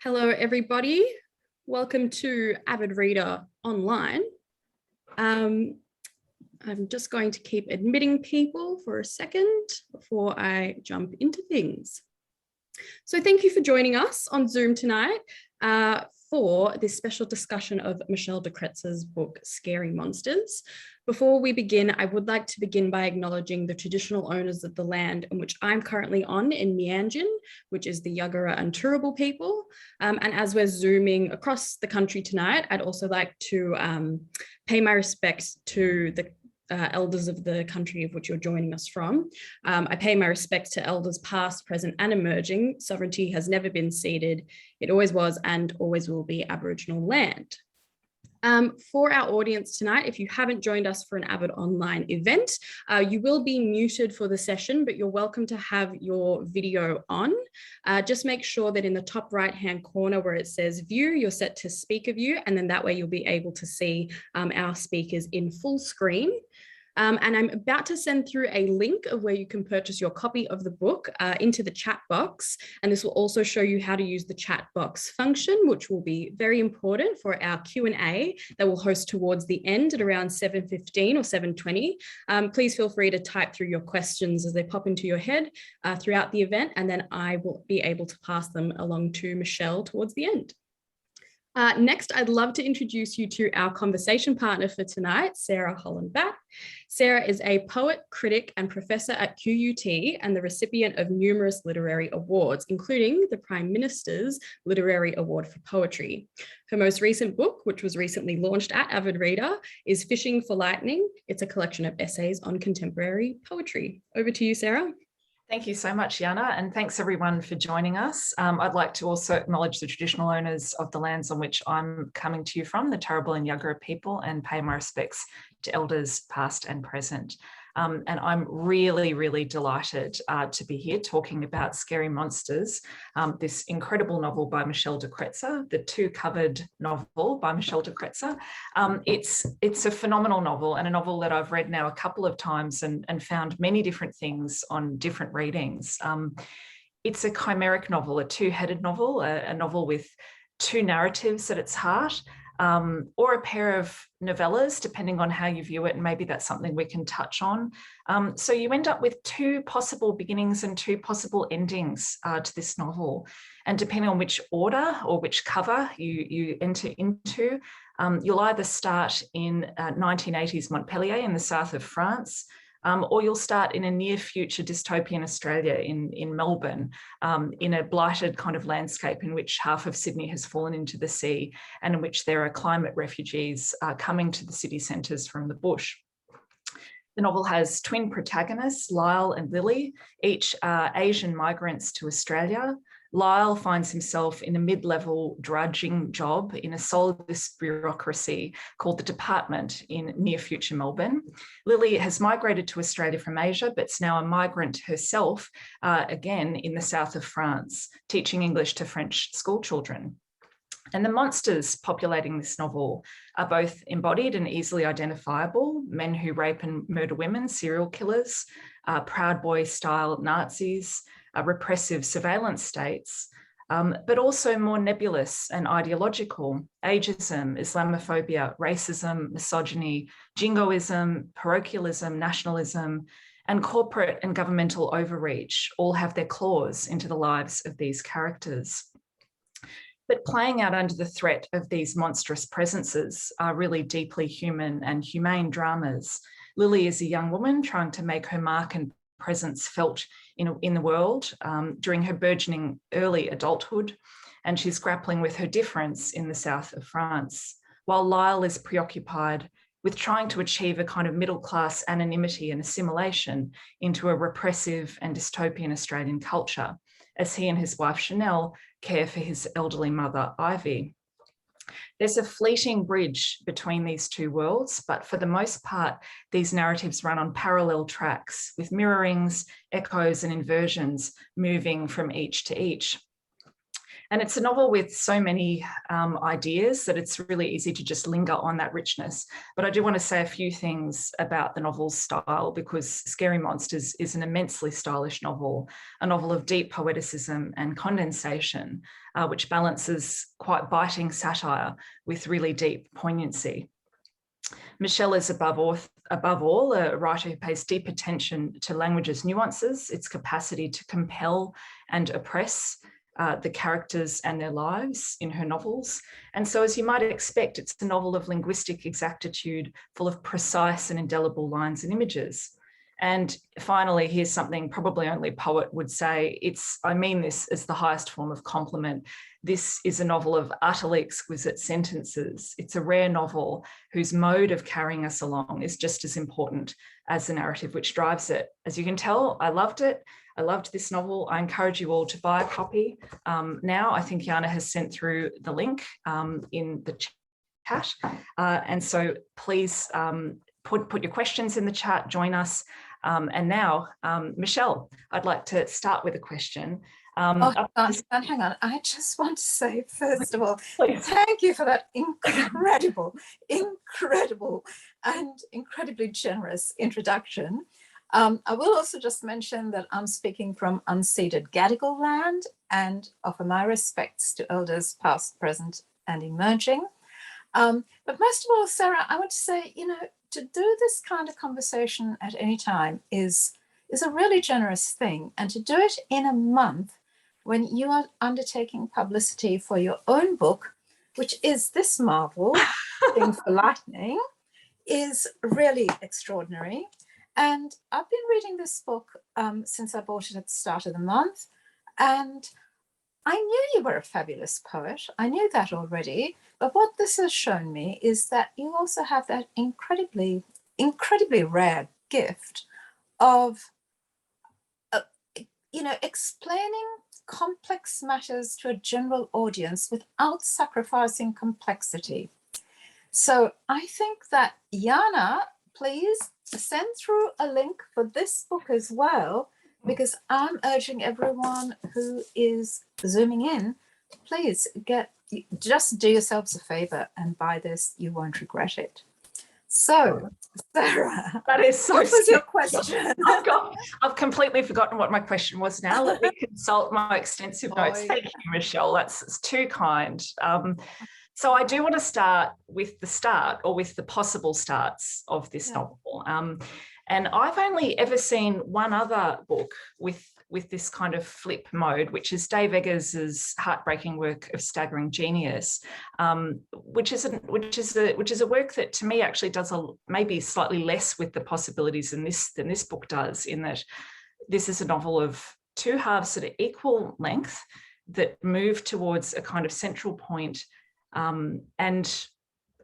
Hello, everybody. Welcome to Avid Reader Online. I'm just going to keep admitting people for a second before I jump into things. So thank you for joining us on Zoom tonight for this special discussion of Michelle de Kretser's book, Scary Monsters. Before we begin, I would like to begin by acknowledging the traditional owners of the land in which I'm currently on in Meanjin, which is the Yuggera and Turrbal people. And as we're Zooming across the country tonight, I'd also like to pay my respects to the elders of the country of which you're joining us from. I pay my respects to elders past, present, and emerging. Sovereignty has never been ceded. It always was and always will be Aboriginal land. For our audience tonight, if you haven't joined us for an Avid online event, you will be muted for the session, but you're welcome to have your video on. Just make sure that in the top right-hand corner where it says view, you're set to speaker view, and then that way you'll be able to see our speakers in full screen. And I'm about to send through a link of where you can purchase your copy of the book into the chat box. And this will also show you how to use the chat box function, which will be very important for our Q&A that we'll host towards the end at around 7:15 or 7:20. Please feel free to type through your questions as they pop into your head throughout the event, and then I will be able to pass them along to Michelle towards the end. Next, I'd love to introduce you to our conversation partner for tonight, Sarah Holland-Batt. Sarah is a poet, critic, and professor at QUT and the recipient of numerous literary awards, including the Prime Minister's Literary Award for Poetry. Her most recent book, which was recently launched at Avid Reader, is Fishing for Lightning. It's a collection of essays on contemporary poetry. Over to you, Sarah. Thank you so much, Yana, and thanks everyone for joining us. I'd like to also acknowledge the traditional owners of the lands on which I'm coming to you from, the Turrbal and Yuggera people, and pay my respects to elders past and present. And I'm really delighted to be here talking about Scary Monsters, this incredible novel by Michelle de Kretser, the two-covered novel by Michelle de Kretser. It's a phenomenal novel, and a novel that I've read now a couple of times and found many different things on different readings. It's a chimeric novel, a two-headed novel, a novel with two narratives at its heart, or a pair of novellas, depending on how you view it, and maybe that's something we can touch on. So you end up with two possible beginnings and two possible endings to this novel. And depending on which order or which cover you enter into, you'll either start in 1980s Montpellier in the south of France, or you'll start in a near future dystopian Australia in Melbourne, in a blighted kind of landscape in which half of Sydney has fallen into the sea and in which there are climate refugees coming to the city centres from the bush. The novel has twin protagonists, Lyle and Lili, each Asian migrants to Australia. Lyle finds himself in a mid-level drudging job in a soulless bureaucracy called the Department in near-future Melbourne. Lili has migrated to Australia from Asia, but is now a migrant herself, again in the south of France, teaching English to French school children. And the monsters populating this novel are both embodied and easily identifiable: men who rape and murder women, serial killers, Proud Boy-style Nazis, repressive surveillance states, but also more nebulous and ideological: ageism, Islamophobia, racism, misogyny, jingoism, parochialism, nationalism, and corporate and governmental overreach all have their claws into the lives of these characters. But playing out under the threat of these monstrous presences are really deeply human and humane dramas. Lili is a young woman trying to make her mark and presence felt in the world during her burgeoning early adulthood, and she's grappling with her difference in the south of France, while Lyle is preoccupied with trying to achieve a kind of middle-class anonymity and assimilation into a repressive and dystopian Australian culture, as he and his wife Chanel care for his elderly mother Ivy. There's a fleeting bridge between these two worlds, but for the most part, these narratives run on parallel tracks with mirrorings, echoes, and inversions moving from each to each. And it's a novel with so many ideas that it's really easy to just linger on that richness. But I do want to say a few things about the novel's style, because Scary Monsters is an immensely stylish novel, a novel of deep poeticism and condensation, which balances quite biting satire with really deep poignancy. Michelle is above all a writer who pays deep attention to language's nuances, its capacity to compel and oppress the characters and their lives in her novels. And so, as you might expect, it's a novel of linguistic exactitude, full of precise and indelible lines and images. And finally, here's something probably only a poet would say. I mean this as the highest form of compliment. This is a novel of utterly exquisite sentences. It's a rare novel whose mode of carrying us along is just as important as the narrative which drives it. As you can tell, I loved it. I loved this novel. I encourage you all to buy a copy. Now, I think Jana has sent through the link in the chat. And so please put your questions in the chat, join us. And now, Michelle, I'd like to start with a question. Hang on. I just want to say, first of all, thank you for that incredible and incredibly generous introduction. I will also just mention that I'm speaking from unceded Gadigal land and offer my respects to elders past, present, and emerging. But most of all, Sarah, I want to say, to do this kind of conversation at any time is a really generous thing. And to do it in a month when you are undertaking publicity for your own book, which is this marvel, Thing for Lightning, is really extraordinary. And I've been reading this book since I bought it at the start of the month. And I knew you were a fabulous poet. I knew that already. But what this has shown me is that you also have that incredibly rare gift of, explaining complex matters to a general audience without sacrificing complexity. So I think that, Jana, please send through a link for this book as well, because I'm urging everyone who is zooming in, please just do yourselves a favor and buy this. You won't regret it. So, Sarah, that is so what was your question? I've completely forgotten what my question was now. Let me consult my extensive notes. Thank you, Michelle. That's too kind. So I do want to start with the start, or with the possible starts of this novel. And I've only ever seen one other book with this kind of flip mode, which is Dave Eggers's heartbreaking work of Staggering Genius, which is a work that to me actually does maybe slightly less with the possibilities than this book does, in that this is a novel of two halves at equal length that move towards a kind of central point. And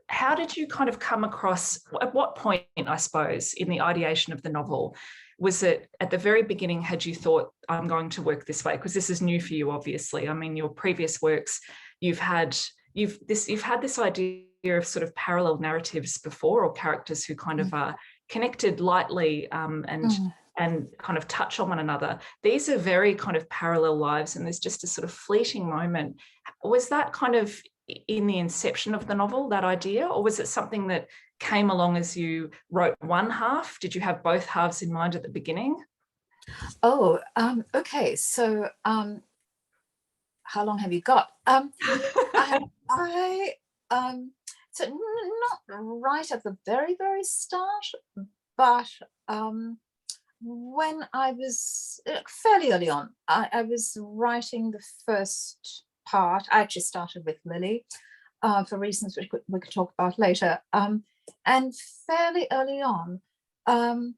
how did you kind of come across, at what point, I suppose, in the ideation of the novel, was it at the very beginning, had you thought, I'm going to work this way? Because this is new for you, obviously. I mean, your previous works, you've had this idea of sort of parallel narratives before, or characters who kind of are connected lightly and kind of touch on one another. These are very kind of parallel lives, and there's just a sort of fleeting moment. Was that kind of in the inception of the novel, that idea, or was it something that came along as you wrote one half? Did you have both halves in mind at the beginning? Okay. So how long have you got? So not right at the very, very start, but when I was fairly early on, I was writing the first part. I actually started with Lili for reasons which we could talk about later, and fairly early on. And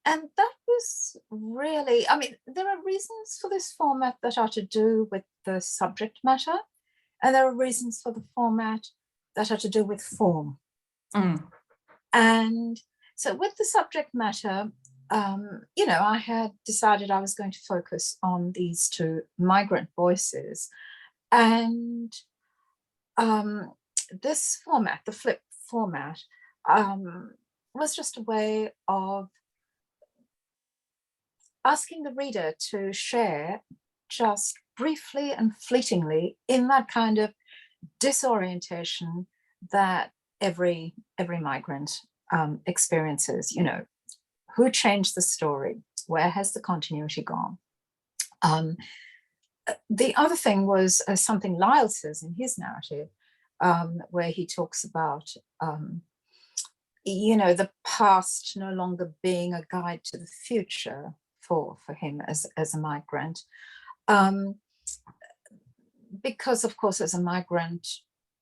that was really, I mean, there are reasons for this format that are to do with the subject matter, and there are reasons for the format that are to do with form. And so with the subject matter, I had decided I was going to focus on these two migrant voices. And this format, the flip format, was just a way of asking the reader to share just briefly and fleetingly in that kind of disorientation that every migrant experiences. You know, who changed the story? Where has the continuity gone? The other thing was something Lyle says in his narrative, where he talks about, you know, the past no longer being a guide to the future for him as a migrant. Because, of course, as a migrant,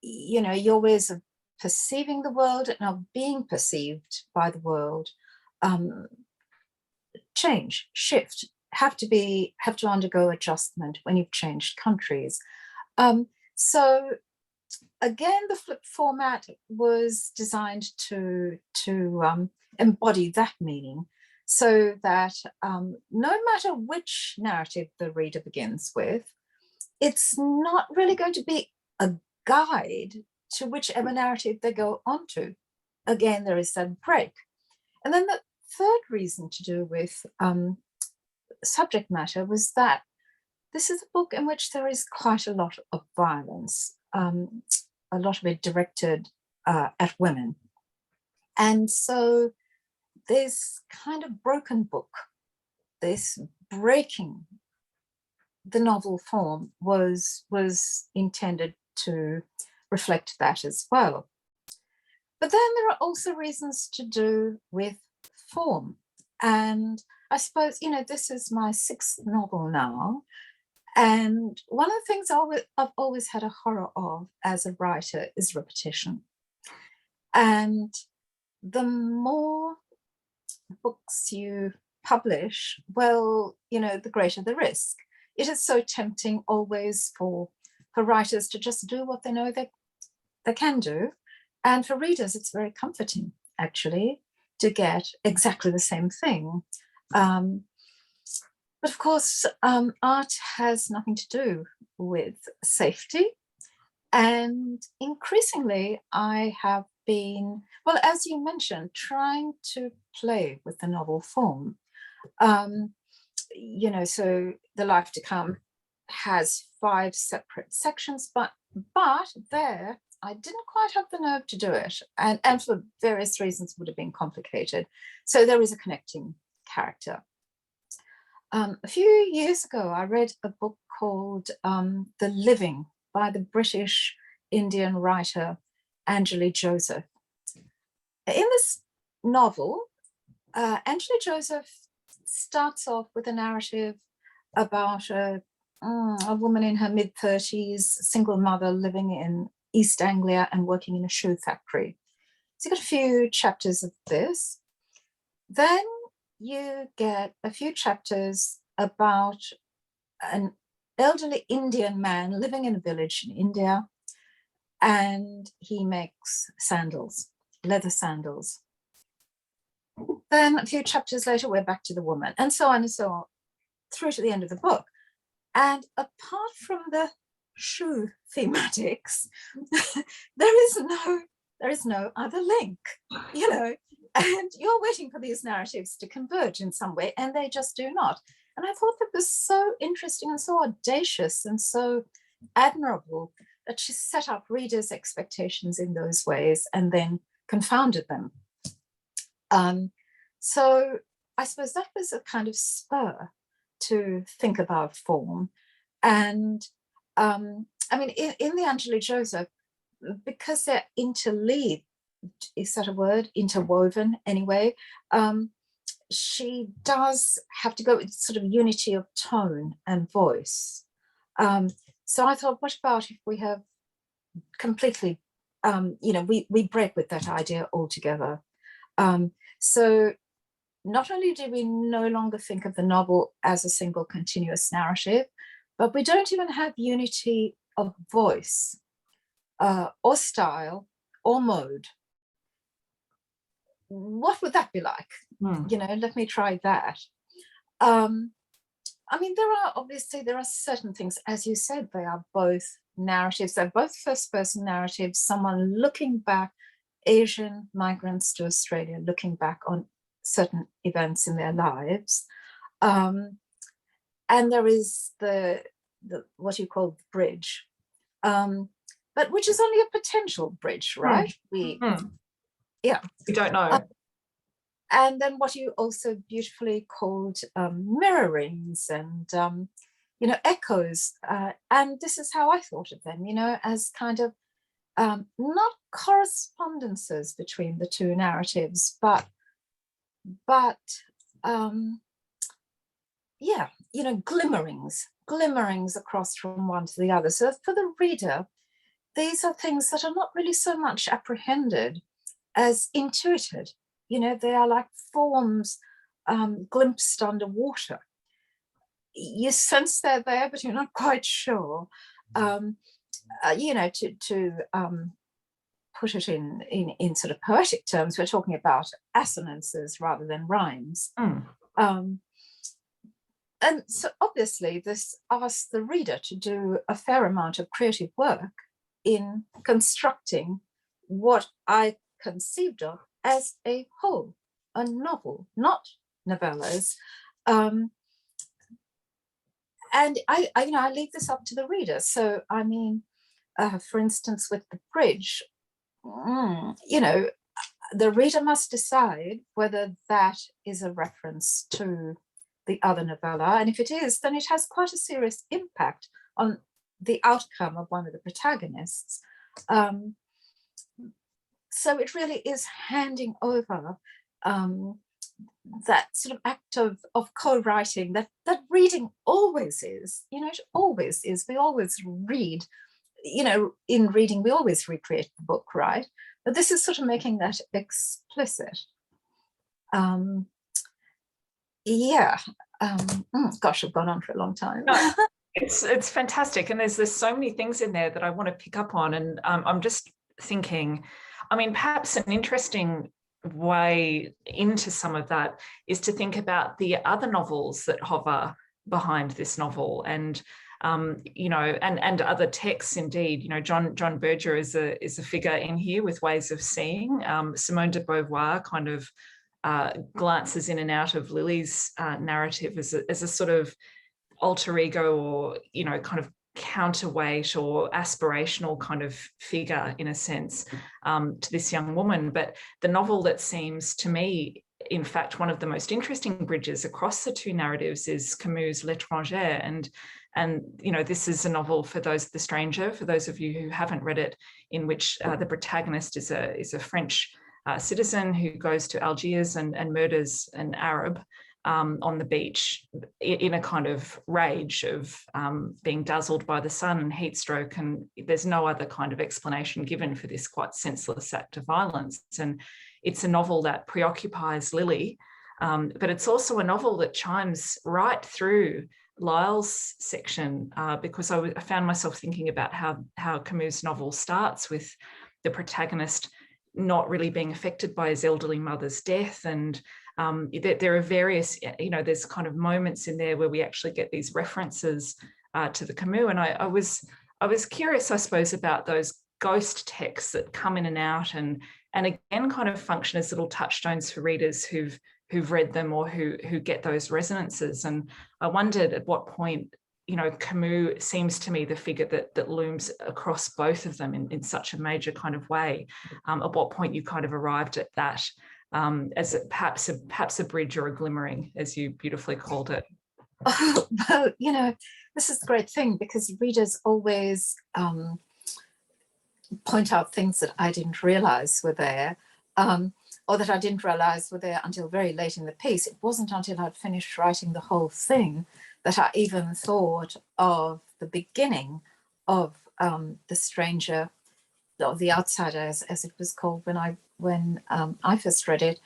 you know, your ways of perceiving the world and of being perceived by the world change, shift, have to undergo adjustment when you've changed countries. So again, the flip format was designed to embody that meaning, so that no matter which narrative the reader begins with, it's not really going to be a guide to whichever narrative they go on to. Again, there is that break. And then the third reason to do with subject matter was that this is a book in which there is quite a lot of violence, a lot of it directed at women. And so this kind of broken book, this breaking the novel form, was intended to reflect that as well. But then there are also reasons to do with form. And I suppose, you know, this is my 6th novel now. And one of the things I've always had a horror of as a writer is repetition. And the more books you publish, well, you know, the greater the risk. It is so tempting always for writers to just do what they know they can do. And for readers, it's very comforting, actually, to get exactly the same thing. But of course, art has nothing to do with safety. And increasingly, I have been, well, as you mentioned, trying to play with the novel form. You know, so The Life to Come has 5 separate sections, but there I didn't quite have the nerve to do it, and for various reasons would have been complicated. So there is a connecting character. A few years ago, I read a book called The Living by the British Indian writer Angela Joseph. In this novel, Angela Joseph starts off with a narrative about a woman in her mid-30s, single mother living in East Anglia and working in a shoe factory. So you've got a few chapters of this. Then you get a few chapters about an elderly Indian man living in a village in India, and he makes sandals, leather sandals. Then a few chapters later, we're back to the woman, and so on, through to the end of the book. And apart from the shoe thematics, there is no other link, you know, and you're waiting for these narratives to converge in some way, and they just do not. And I thought that was so interesting and so audacious and so admirable that she set up readers' expectations in those ways and then confounded them. So I suppose that was a kind of spur to think about form. And I mean, in the Angela Joseph, because they're interleaved, is that a word? Interwoven anyway. She does have to go with sort of unity of tone and voice. So I thought, what about if we have completely, you know, we break with that idea altogether. So not only do we no longer think of the novel as a single continuous narrative, but we don't even have unity of voice or style or mode. What would that be like? You know, let me try that. I mean, there are certain things, as you said, they are both narratives. They're both first-person narratives, someone looking back, Asian migrants to Australia, looking back on certain events in their lives. And there is the what you call the bridge, but which is only a potential bridge, right? We don't know. And then what you also beautifully called mirrorings and echoes, and this is how I thought of them, as kind of not correspondences between the two narratives, but glimmerings across from one to the other. So for the reader, these are things that are not really so much apprehended as intuited. They are like forms glimpsed underwater. You sense they're there, but you're not quite sure. To put it in sort of poetic terms, we're talking about assonances rather than rhymes. And so obviously this asks the reader to do a fair amount of creative work in constructing what I conceived of as a whole, a novel, not novellas. And I leave this up to the reader. So, I mean, for instance, with the bridge, the reader must decide whether that is a reference to the other novella. And if it is, then it has quite a serious impact on the outcome of one of the protagonists. So it really is handing over that sort of act of co-writing that reading always is. It always is. We always read. In reading, we always recreate the book, right? But this is sort of making that explicit. Gosh, I've gone on for a long time. No, it's fantastic, and there's so many things in there that I want to pick up on, and I'm just thinking, I mean, perhaps an interesting way into some of that is to think about the other novels that hover behind this novel, and and other texts indeed. John Berger is a figure in here with ways of seeing. Simone de Beauvoir kind of glances in and out of Lili's narrative as a sort of alter ego, or kind of counterweight or aspirational kind of figure in a sense to this young woman. But the novel that seems to me, in fact, one of the most interesting bridges across the two narratives is Camus' L'Étranger. And this is a novel for those, The Stranger, for those of you who haven't read it, in which the protagonist is a French citizen who goes to Algiers and murders an Arab on the beach in a kind of rage of being dazzled by the sun and heat stroke. And there's no other kind of explanation given for this quite senseless act of violence. And it's a novel that preoccupies Lili, but it's also a novel that chimes right through Lyle's section, because I found myself thinking about how Camus' novel starts with the protagonist not really being affected by his elderly mother's death. And there are various, there's kind of moments in there where we actually get these references to the Camus. And I was curious, I suppose, about those ghost texts that come in and out and again kind of function as little touchstones for readers who've read them or who get those resonances. And I wondered at what point, Camus seems to me the figure that looms across both of them in such a major kind of way. At what point you kind of arrived at that as perhaps a bridge or a glimmering, as you beautifully called it. Oh, well, this is the great thing, because readers always point out things that I didn't realize were there, or that I didn't realize were there until very late in the piece. It wasn't until I'd finished writing the whole thing that I even thought of the beginning of The Stranger, or The Outsider, as it was called when I first read it.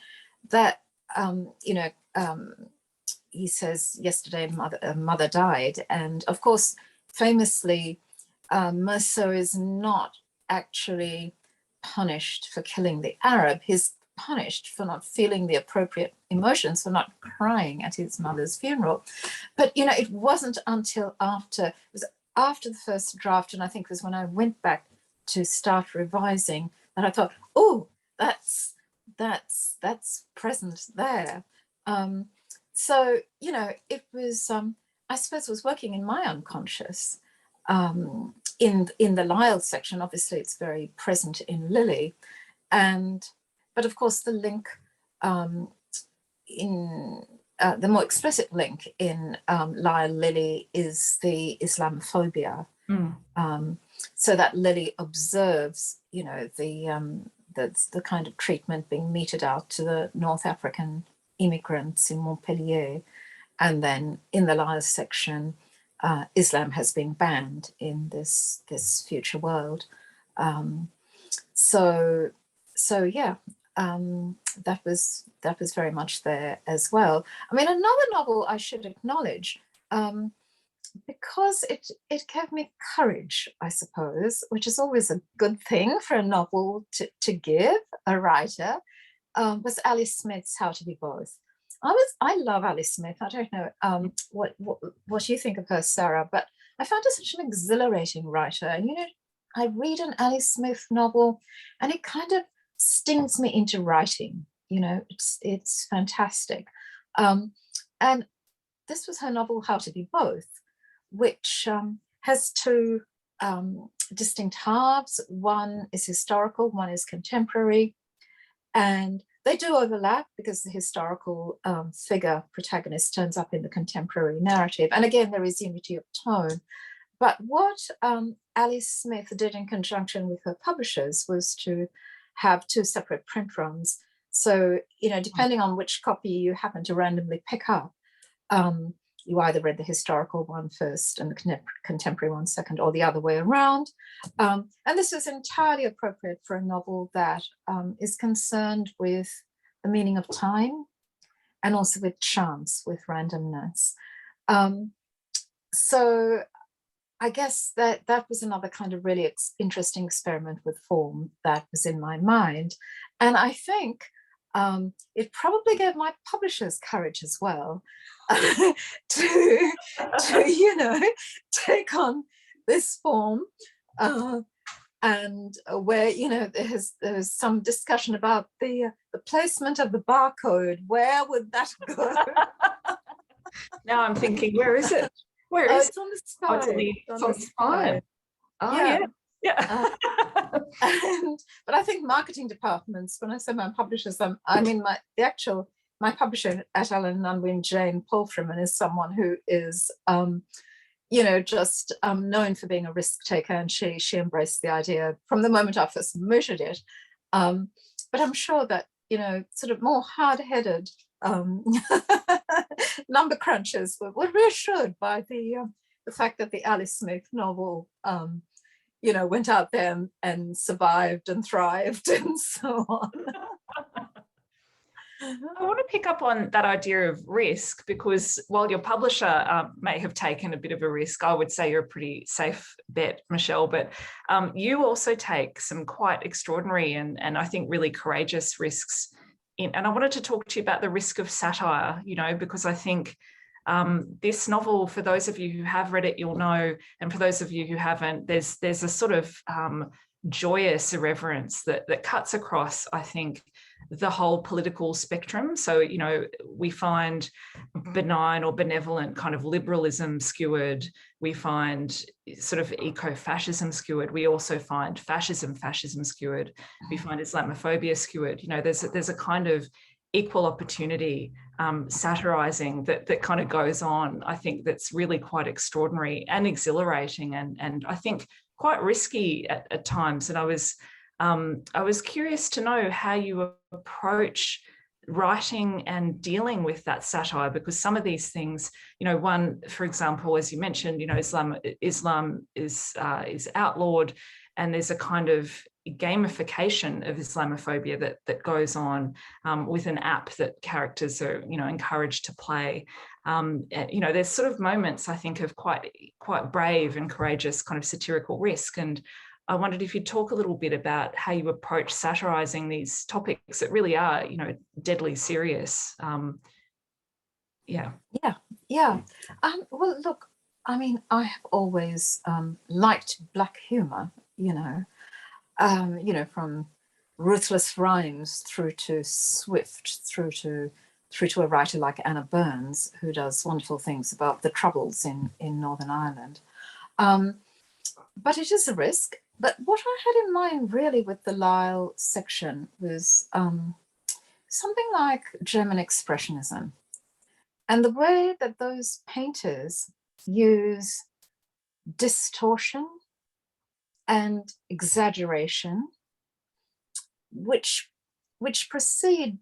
That he says, yesterday mother died, and of course, famously, Merceau is not actually punished for killing the Arab. He's punished for not feeling the appropriate emotions, for not crying at his mother's funeral. But it wasn't until after the first draft, and I think it was when I went back to start revising, that I thought, oh, that's present there. So it was I suppose, was working in my unconscious. In the Lyle section, obviously, it's very present in Lili, but of course the link in the more explicit link in Lyle Lili is the Islamophobia. So that Lili observes, you know, the kind of treatment being meted out to the North African immigrants in Montpellier. And then in the Lyle section, Islam has been banned in this future world. So yeah, that was very much there as well. I mean, another novel I should acknowledge, because it gave me courage, I suppose, which is always a good thing for a novel to give a writer, was Alice Smith's How to Be Both. I love Alice Smith. I don't know what you think of her, Sarah, but I found her such an exhilarating writer. And, you know, I read an Alice Smith novel and it kind of stings me into writing. You know, it's fantastic. And this was her novel, How to Be Both, which has two distinct halves. One is historical, one is contemporary. And they do overlap because the historical figure protagonist turns up in the contemporary narrative. And again, there is unity of tone. But what Alice Smith did in conjunction with her publishers was to have two separate print runs. So, you know, depending on which copy you happen to randomly pick up, you either read the historical one first and the contemporary one second, or the other way around. And this is entirely appropriate for a novel that is concerned with the meaning of time and also with chance, with randomness. So I guess that was another kind of really interesting experiment with form that was in my mind. And I think it probably gave my publishers courage as well to you know, take on this form, and where, you know, there's some discussion about the placement of the barcode. Where would that go? Now I'm thinking, where is it? Where is it's on the spine. It's on the spine. Oh, yeah. Yeah. But I think marketing departments, when I say my publishers, I mean my publisher at Allen & Unwin, Jane Polfreman, is someone who is you know, just known for being a risk taker, and she embraced the idea from the moment I first measured it. But I'm sure that, you know, sort of more hard-headed number crunchers were reassured by the fact that the Alice Smith novel, you know, went out there and survived and thrived and so on. I want to pick up on that idea of risk, because while your publisher may have taken a bit of a risk, I would say you're a pretty safe bet, Michelle, but you also take some quite extraordinary and I think really courageous risks. And I wanted to talk to you about the risk of satire, you know, because I think this novel, for those of you who have read it, you'll know, and for those of you who haven't, there's a sort of joyous irreverence that cuts across, I think, the whole political spectrum. So, you know, we find benign or benevolent kind of liberalism skewered. We find sort of eco-fascism skewered. We also find fascism skewered. We find Islamophobia skewered. You know, there's a kind of equal opportunity satirizing that kind of goes on. I think that's really quite extraordinary and exhilarating, and I think quite risky at times. And I was curious to know how you approach writing and dealing with that satire, because some of these things, you know, one, for example, as you mentioned, you know, Islam is outlawed, and there's a kind of gamification of Islamophobia that goes on with an app that characters are, you know, encouraged to play. You know, there's sort of moments, I think, of quite brave and courageous kind of satirical risk. And I wondered if you'd talk a little bit about how you approach satirizing these topics that really are, you know, deadly serious. Yeah. Well, look, I mean, I have always liked Black humor, you know, from Ruthless Rhymes through to Swift, through to through to a writer like Anna Burns, who does wonderful things about the Troubles in Northern Ireland. But it is a risk. But what I had in mind really with the Lyle section was something like German Expressionism, and the way that those painters use distortion and exaggeration, which proceed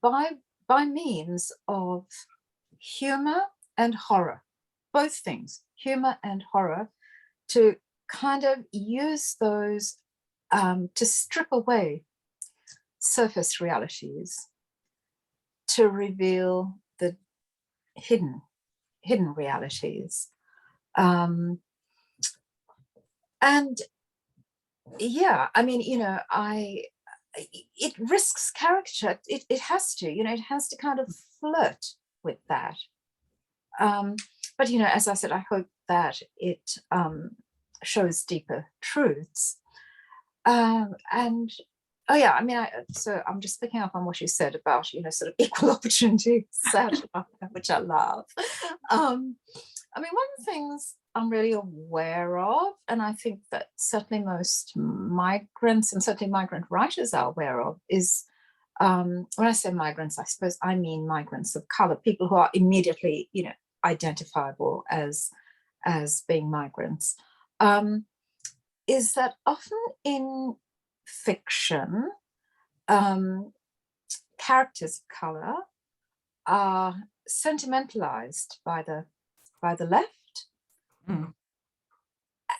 by means of humor and horror, both things, humor and horror, to kind of use those to strip away surface realities, to reveal the hidden realities. And yeah, I mean, you know, it risks caricature. It has to, you know, it has to kind of flirt with that. But, you know, as I said, I hope that it shows deeper truths. And oh yeah, I mean, so I'm just picking up on what you said about, you know, sort of equal opportunity satire, which I love. I mean, one of the things I'm really aware of, and I think that certainly most migrants and certainly migrant writers are aware of, is when I say migrants, I suppose I mean migrants of color, people who are immediately, you know, identifiable as being migrants, is that often in fiction, characters of color are sentimentalized by the left.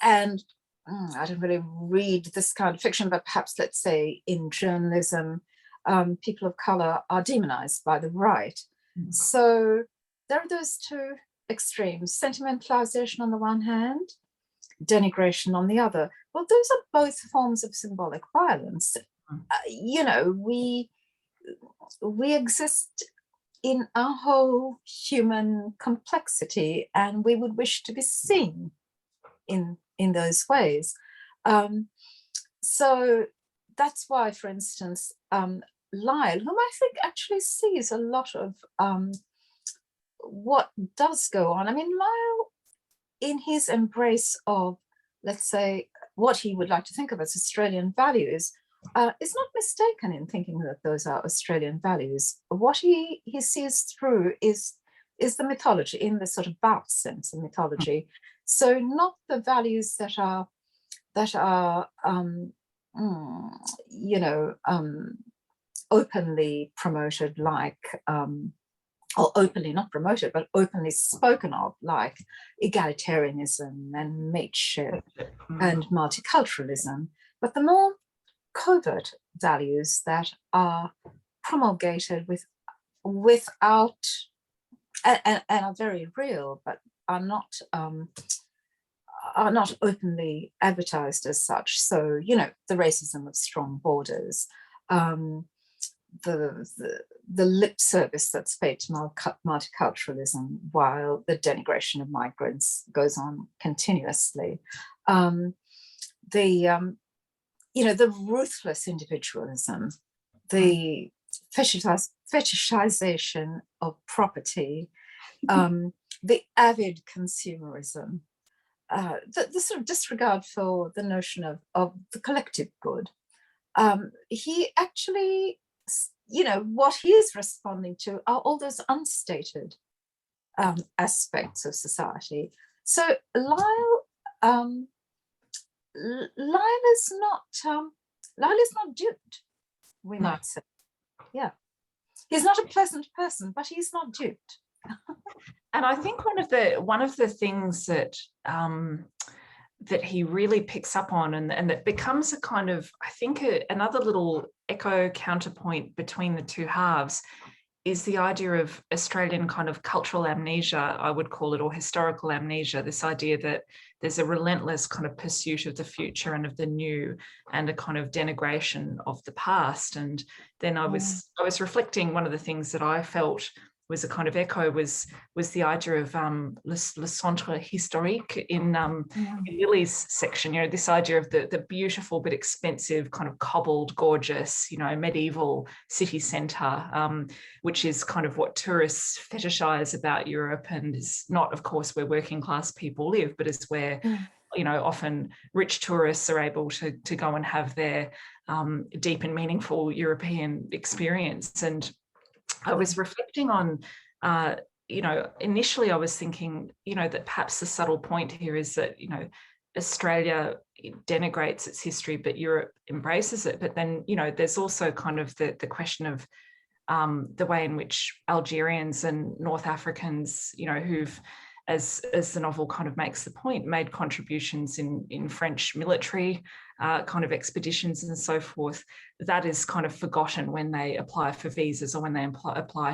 And I don't really read this kind of fiction, but perhaps, let's say, in journalism, people of color are demonized by the right. So there are those two extremes: sentimentalization on the one hand, denigration on the other. Well, those are both forms of symbolic violence. You know, we exist in our whole human complexity, and we would wish to be seen in those ways. So that's why, for instance, Lyle, whom I think actually sees a lot of what does go on. I mean, Lyle, in his embrace of, let's say, what he would like to think of as Australian values, is not mistaken in thinking that those are Australian values. What he sees through is the mythology, in the sort of Bath sense of mythology. So not the values that are you know, openly promoted, like or openly not promoted, but openly spoken of, like egalitarianism and mateship and multiculturalism, but the more covert values that are promulgated without and are very real, but are not openly advertised as such. So, you know, the racism of strong borders, the lip service that's paid to multiculturalism, while the denigration of migrants goes on continuously. You know, the ruthless individualism, the fetishization of property, the avid consumerism, the sort of disregard for the notion of the collective good. He actually, you know, what he is responding to are all those unstated aspects of society. So Lyle is not duped, we might say. Yeah, he's not a pleasant person, but he's not duped. And I think one of the things that that he really picks up on, and that becomes a kind of, I think, another little echo counterpoint between the two halves, is the idea of Australian kind of cultural amnesia, I would call it, or historical amnesia, this idea that there's a relentless kind of pursuit of the future and of the new, and a kind of denigration of the past. And then I was reflecting, one of the things that I felt was a kind of echo was the idea of le centre historique in Lili's section. You know, this idea of the beautiful but expensive, kind of cobbled, gorgeous, you know, medieval city centre, which is kind of what tourists fetishize about Europe, and is not, of course, where working class people live, but is where you know, often rich tourists are able to go and have their deep and meaningful European experience. And I was reflecting on, you know, initially I was thinking, you know, that perhaps the subtle point here is that, you know, Australia denigrates its history, but Europe embraces it. But then, you know, there's also kind of the question of the way in which Algerians and North Africans, you know, who've, as the novel kind of makes the point, made contributions in French military kind of expeditions and so forth, that is kind of forgotten when they apply for visas or when they apply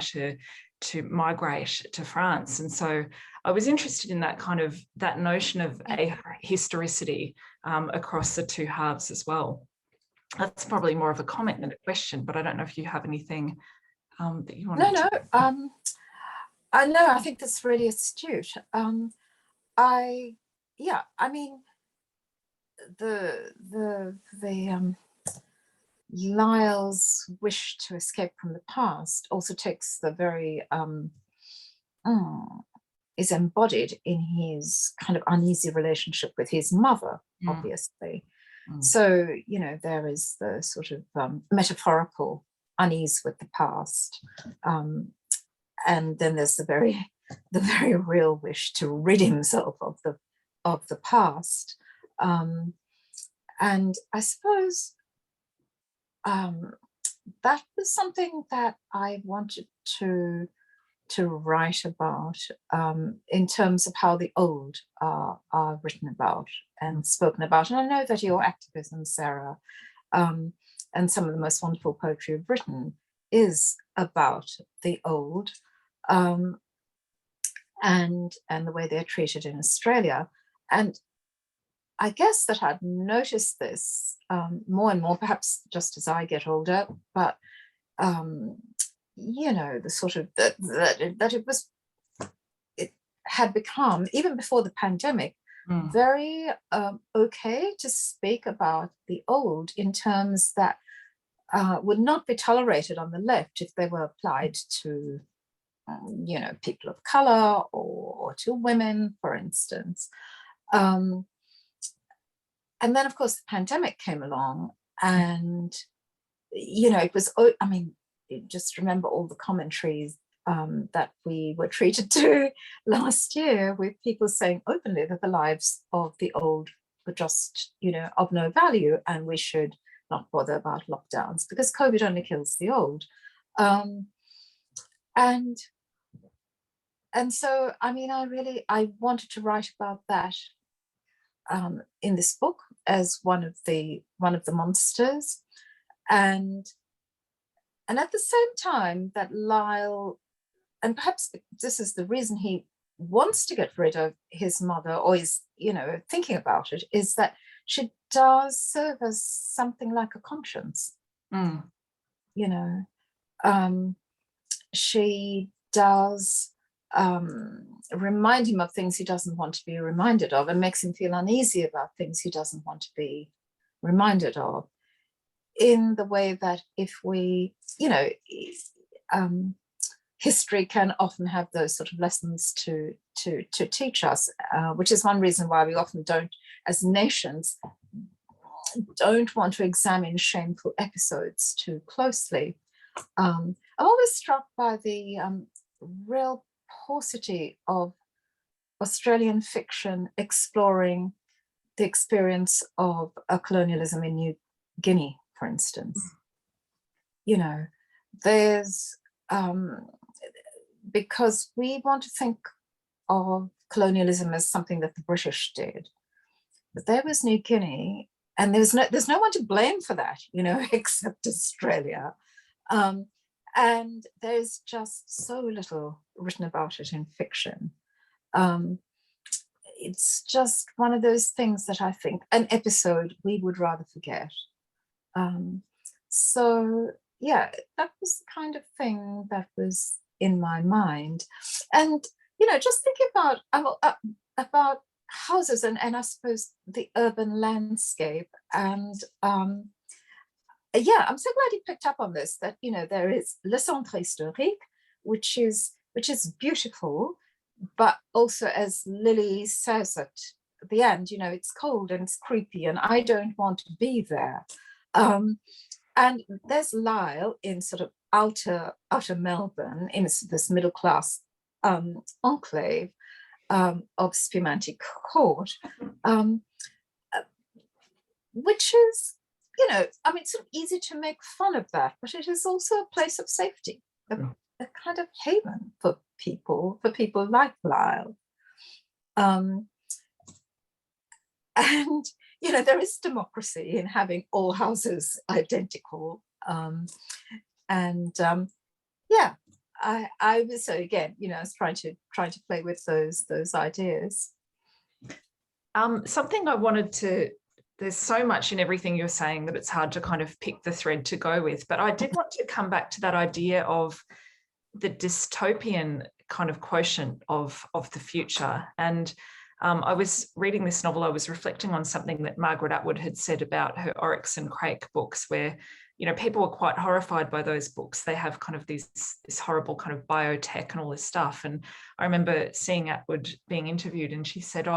to migrate to France. And so I was interested in that kind of, that notion of a historicity across the two halves as well. That's probably more of a comment than a question, but I don't know if you have anything that you want to... I think that's really astute. I mean, the Lyle's wish to escape from the past also takes the very is embodied in his kind of uneasy relationship with his mother, obviously. So, you know, there is the sort of metaphorical unease with the past. And then there's the very real wish to rid himself of the past. And I suppose that was something that I wanted to write about in terms of how the old are written about and spoken about. And I know that your activism, Sarah, and some of the most wonderful poetry you've written is about the old, and the way they're treated in Australia. And I guess that I've noticed this more and more, perhaps just as I get older, but you know, the sort of that it had become, even before the pandemic, very okay to speak about the old in terms that would not be tolerated on the left if they were applied to you know, people of color or to women, for instance. And then, of course, the pandemic came along, and, you know, it was, I mean, just remember all the commentaries that we were treated to last year, with people saying openly that the lives of the old were just, you know, of no value, and we should not bother about lockdowns because COVID only kills the old. And so, I mean, I wanted to write about that in this book as one of the monsters, and at the same time that Lyle, and perhaps this is the reason he wants to get rid of his mother, or is, you know, thinking about it, is that she does serve as something like a conscience. You know, she does remind him of things he doesn't want to be reminded of, and makes him feel uneasy about things he doesn't want to be reminded of, in the way that, if we, you know, history can often have those sort of lessons to teach us, which is one reason why we often don't, as nations, don't want to examine shameful episodes too closely. I'm always struck by the real paucity of Australian fiction exploring the experience of colonialism in New Guinea, for instance. You know, there's, because we want to think of colonialism as something that the British did, but there was New Guinea, and there's no one to blame for that, you know, except Australia. And there's just so little written about it in fiction. It's just one of those things that I think, an episode we would rather forget. So yeah, that was the kind of thing that was in my mind. And, just thinking about houses and I suppose the urban landscape. And I'm so glad you picked up on this, that, there is le centre historique, which is beautiful, but also, as Lili says at the end, it's cold and it's creepy and I don't want to be there. And there's Lisle in sort of outer Melbourne, in this middle class enclave of Spumante Court, which is, it's sort of easy to make fun of that, but it is also a place of safety, a kind of haven for people like Lisle. And, there is democracy in having all houses identical. I was, so again, I was trying to play with those ideas. Something I wanted to, there's so much in everything you're saying that it's hard to kind of pick the thread to go with, but I did want to come back to that idea of the dystopian kind of quotient of the future. And I was reading this novel, I was reflecting on something that Margaret Atwood had said about her Oryx and Crake books, where people were quite horrified by those books. They have kind of this horrible kind of biotech and all this stuff. And I remember seeing Atwood being interviewed, and she said,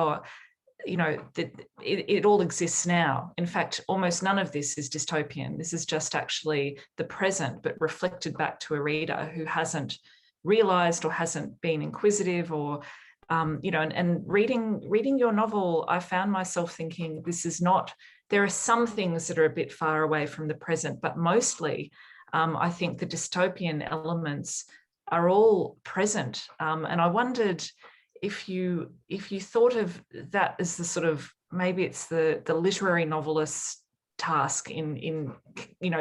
it all exists now. In fact, almost none of this is dystopian. This is just actually the present, but reflected back to a reader who hasn't realized or hasn't been inquisitive or, and reading your novel, I found myself thinking, this is not, there are some things that are a bit far away from the present, but mostly I think the dystopian elements are all present. And I wondered if you thought of that as the sort of, maybe it's the literary novelist's task in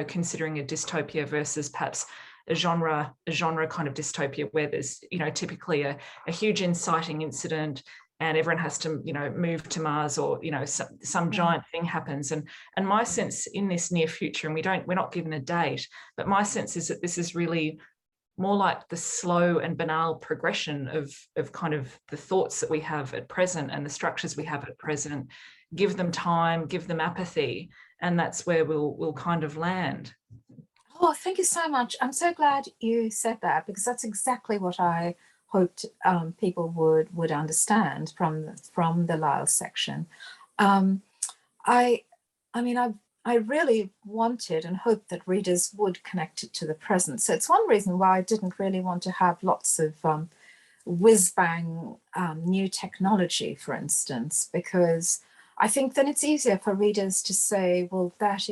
considering a dystopia versus perhaps a genre kind of dystopia, where there's typically a huge inciting incident and everyone has to move to Mars, or some giant thing happens. And my sense in this near future, and we're not given a date, but my sense is that this is really more like the slow and banal progression of kind of the thoughts that we have at present and the structures we have at present. Give them time, give them apathy, and that's where we'll kind of land. Oh, thank you so much. I'm so glad you said that, because that's exactly what I hoped people would understand from the Lisle section. I really wanted and hoped that readers would connect it to the present. So it's one reason why I didn't really want to have lots of whiz-bang new technology, for instance, because I think then it's easier for readers to say, well, that's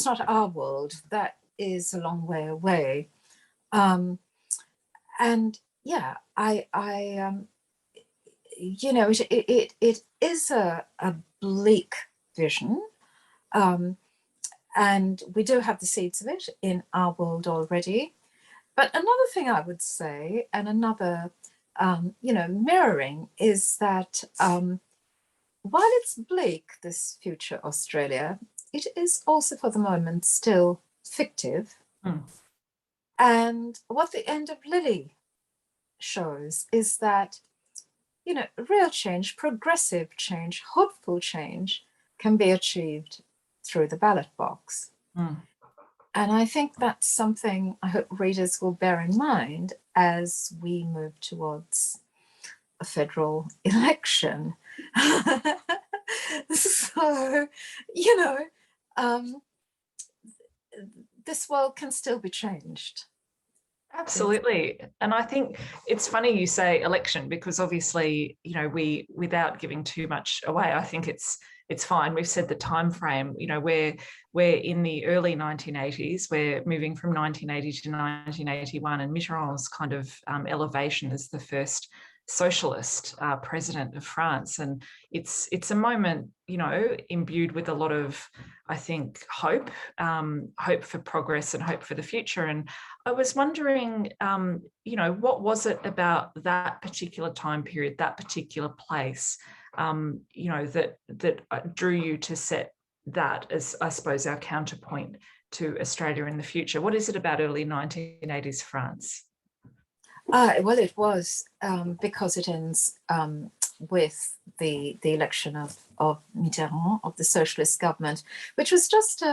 not our world, that is a long way away. It is a bleak vision, and we do have the seeds of it in our world already. But another thing I would say, and another mirroring, is that while it's bleak, this future Australia, it is also for the moment still fictive. And what the end of Lili shows is that, real change, progressive change, hopeful change can be achieved through the ballot box. And I think that's something I hope readers will bear in mind as we move towards a federal election. So, this world can still be changed. Absolutely. And I think it's funny you say election, because obviously, we, without giving too much away, I think it's fine. We've said the time frame, we're in the early 1980s, we're moving from 1980 to 1981, and Mitterrand's kind of elevation as the first socialist president of France. And it's a moment, imbued with a lot of, I think, hope for progress and hope for the future. And I was wondering, what was it about that particular time period, that particular place, that drew you to set that as, I suppose, our counterpoint to Australia in the future. What is it about early 1980s France? Well, it was because it ends with the election of Mitterrand, of the socialist government, which was just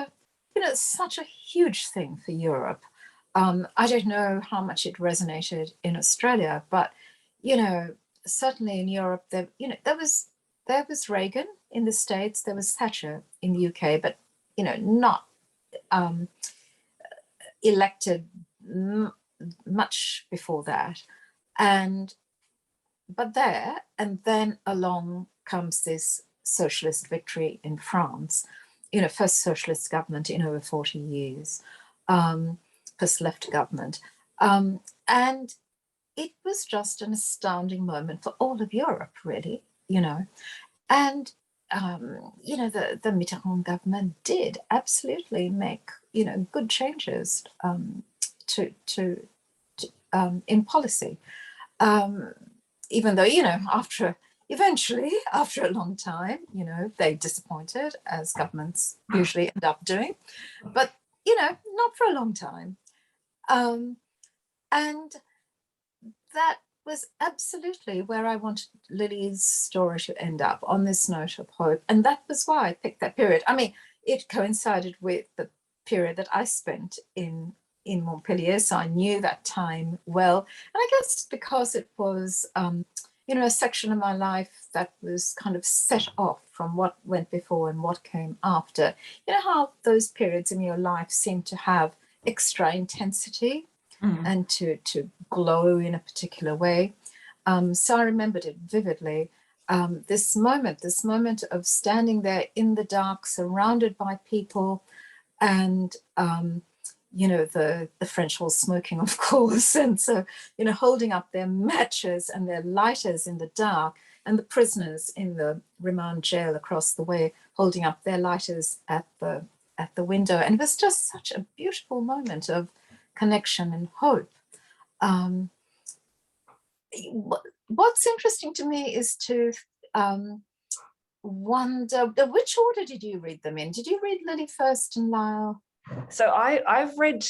such a huge thing for Europe. I don't know how much it resonated in Australia, but certainly in Europe, there was Reagan in the States, there was Thatcher in the UK, but not elected much before that. But then along comes this socialist victory in France, first socialist government in over 40 years, first left government. And it was just an astounding moment for all of Europe, really, And, the Mitterrand government did absolutely make, good changes in policy. Even though, eventually, after a long time, they disappointed, as governments usually end up doing, but, not for a long time. And that was absolutely where I wanted Lili's story to end up, on this note of hope. And that was why I picked that period. I mean, it coincided with the period that I spent in Montpellier, so I knew that time well. And I guess because it was, a section of my life that was kind of set off from what went before and what came after. You know how those periods in your life seem to have extra intensity and to glow in a particular way. So I remembered it vividly. This moment of standing there in the dark, surrounded by people, and the French were smoking, of course, and so holding up their matches and their lighters in the dark, and the prisoners in the remand jail across the way holding up their lighters at the window. And it was just such a beautiful moment of connection and hope. What's interesting to me is to wonder, which order did you read them in? Did you read Lili first and Lyle? So I read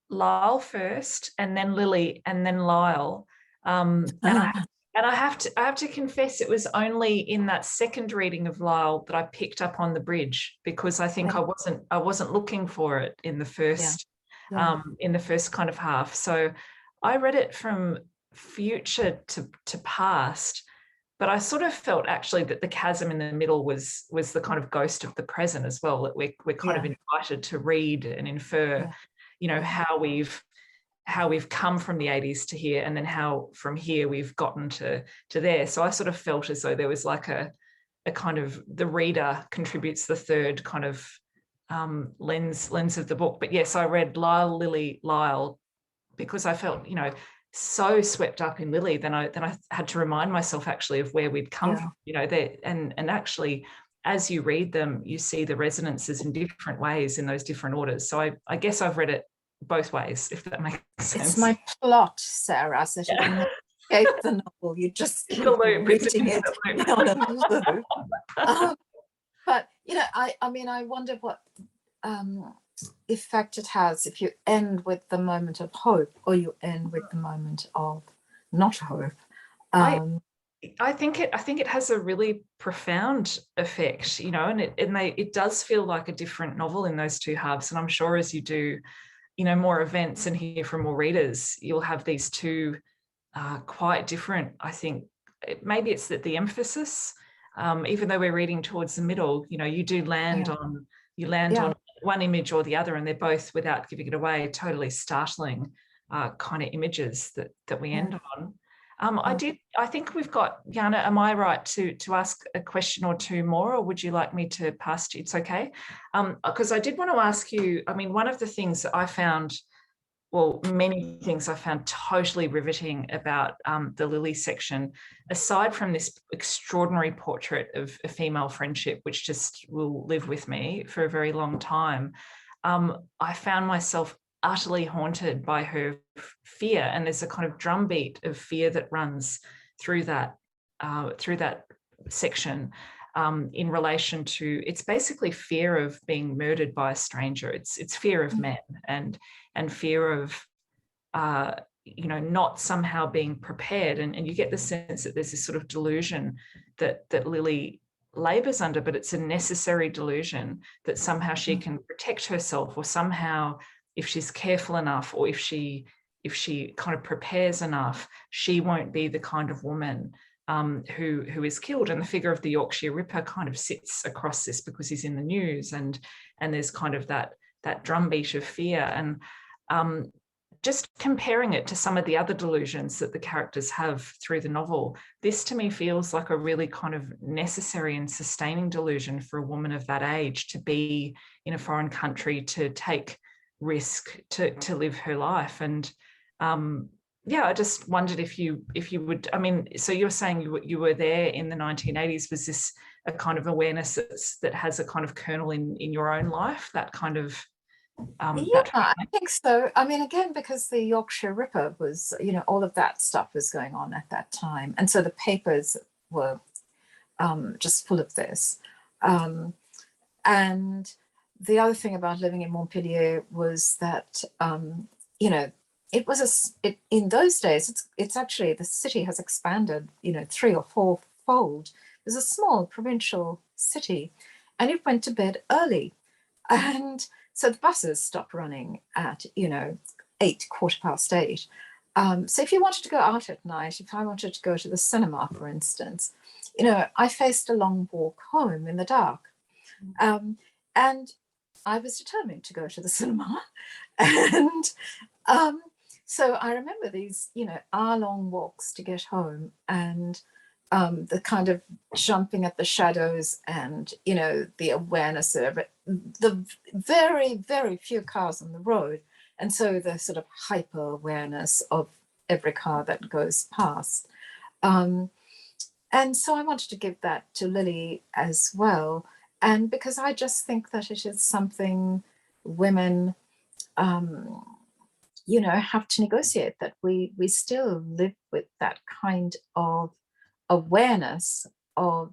Lyle first, and then Lili, and then Lyle. And I have to confess, it was only in that second reading of Lyle that I picked up on the bridge, because I think I wasn't looking for it in the first in the first kind of half. So I read it from future to past, but I sort of felt actually that the chasm in the middle was the kind of ghost of the present as well, that we're kind of invited to read and infer, how we've come from the 80s to here, and then how from here we've gotten to there. So I sort of felt as though there was like a kind of, the reader contributes the third kind of lens of the book. But yes, I read Lyle, Lili, Lyle, because I felt, so swept up in Lili, then I had to remind myself actually of where we'd come from, and actually, as you read them, you see the resonances in different ways in those different orders. So I guess I've read it both ways, if that makes sense. It's my plot, Sarah, so you can escape the novel. You just keep reading it on a loop. But I wonder what effect it has if you end with the moment of hope, or you end with the moment of not hope. I think it has a really profound effect, and it does feel like a different novel in those two halves. And I'm sure as you do, more events and hear from more readers, you'll have these two quite different. I think maybe it's that the emphasis, even though we're reading towards the middle, you do land on one image or the other, and they're both, without giving it away, totally startling kind of images that we end on. I think we've got, Jana, am I right to ask a question or two more, or would you like me to pass to you? It's okay. Because I did want to ask you, one of the things that I found, many things I found totally riveting about the Lili section, aside from this extraordinary portrait of a female friendship, which just will live with me for a very long time, I found myself utterly haunted by her fear, and there's a kind of drumbeat of fear that runs through that section. in relation to, it's basically fear of being murdered by a stranger. It's fear of men and fear of, not somehow being prepared. And you get the sense that there's this sort of delusion that Lili labours under, but it's a necessary delusion that somehow she can protect herself, or somehow if she's careful enough, or if she kind of prepares enough, she won't be the kind of woman who is killed. And the figure of the Yorkshire Ripper kind of sits across this because he's in the news, and there's kind of that drumbeat of fear. And just comparing it to some of the other delusions that the characters have through the novel, this to me feels like a really kind of necessary and sustaining delusion for a woman of that age, to be in a foreign country, to take risk, to live her life. And I just wondered if you would, I mean, so you're saying you were there in the 1980s. Was this a kind of awareness that has a kind of kernel in your own life, that kind of I think so. I mean, again, because the Yorkshire Ripper was, all of that stuff was going on at that time. And so the papers were just full of this. And the other thing about living in Montpellier was that, it was in those days, it's actually, the city has expanded, 3 or 4-fold. It was a small provincial city, and it went to bed early. And so the buses stopped running at, 8, 8:15. So if you wanted to go out at night, if I wanted to go to the cinema, for instance, I faced a long walk home in the dark. And I was determined to go to the cinema. And so I remember these, hour-long walks to get home, and the kind of jumping at the shadows, and, the awareness of it, the very, very few cars on the road. And so the sort of hyper awareness of every car that goes past. And so I wanted to give that to Lili as well. And because I just think that it is something women, have to negotiate, that we still live with that kind of awareness of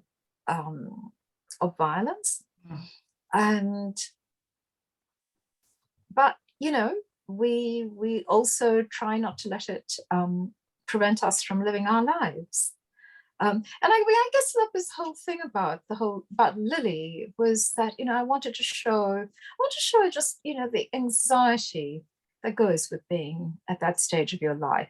violence. But we also try not to let it prevent us from living our lives. And I guess that was the whole thing about Lili, was that I wanted to show just the anxiety that goes with being at that stage of your life.